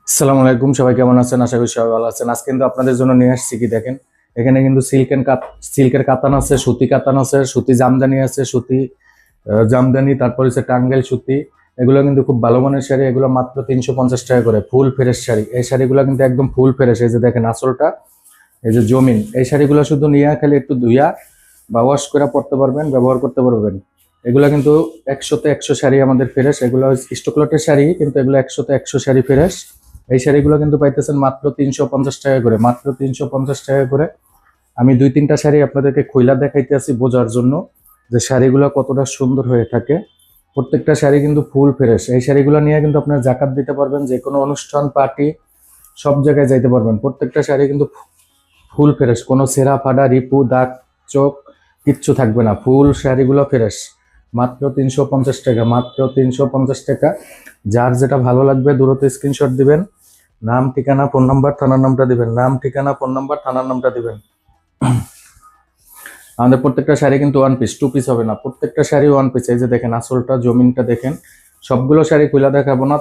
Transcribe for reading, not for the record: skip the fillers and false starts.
আসসালামু আলাইকুম, সবাই কেমন আছেন? আশা করি সবাই ভালো আছেন। আজকে কিন্তু আপনাদের জন্য নিয়ে আসছি কি দেখেন, এখানে কিন্তু সিল্কের কাতান আছে, সুতি কাতান আছে, সুতি জামদানি আছে, সুতি জামদানি, তারপর হচ্ছে টাঙ্গাইল সুতি। এগুলো কিন্তু খুব ভালো মানের শাড়ি। এগুলো মাত্র 350 টাকা করে, ফুল ফ্রেশ শাড়ি। এই শাড়িগুলো কিন্তু একদম ফুল ফ্রেশ। এই যে দেখেন আঁচলটা, এই যে জমিন। এই শাড়িগুলো শুধু নিয়ে খালি একটু ধুইয়া বা ওয়াশ করে পরতে পারবেন, ব্যবহার করতে পারবেন। এগুলো কিন্তু 100-তে 100 শাড়ি আমাদের ফ্রেশ। এগুলো স্টকলটের শাড়ি, কিন্তু এগুলো 100-তে 100 শাড়ি ফ্রেশ। এই শাড়িগুলো কিন্তু পাইতেছেন মাত্র 350 টাকা করে, মাত্র 350 টাকা করে। আমি 2-3টা শাড়ি আপনাদেরকে খুইলা দেখাইতে আছি বোঝার জন্য যে শাড়িগুলো কতটা সুন্দর হয়ে থাকে। প্রত্যেকটা শাড়ি কিন্তু ফুল ফ্রেশ। এই শাড়িগুলো নিয়ে কিন্তু আপনার জাকাত দিতে পারবেন, যে কোনো অনুষ্ঠান পার্টি সব জায়গায় যাইতে পারবেন। প্রত্যেকটা শাড়ি কিন্তু ফুল ফ্রেশ, কোনো ছেঁড়া ফাটা রিপু দাগ চোখ কিচ্ছু থাকবে না। ফুল শাড়িগুলো ফ্রেশ, মাত্র 350 টাকা, মাত্র 350 টাকা। যার যেটা ভালো লাগবে দ্রুত স্ক্রিনশট দিবেন, নাম ঠিকানা ফোন নাম্বার থানার নামটা দিবেন, নাম ঠিকানা ফোন নাম্বার থানার নামটা দিবেন। আমাদের প্রত্যেকটা শাড়ি কিন্তু ওয়ান পিস, টু পিস হবে না। প্রত্যেকটা শাড়ি ওয়ান পিস। এই যে দেখেন আঁচলটা, জমিনটা দেখেন। সবগুলো শাড়ি খুলে দেখাবো না।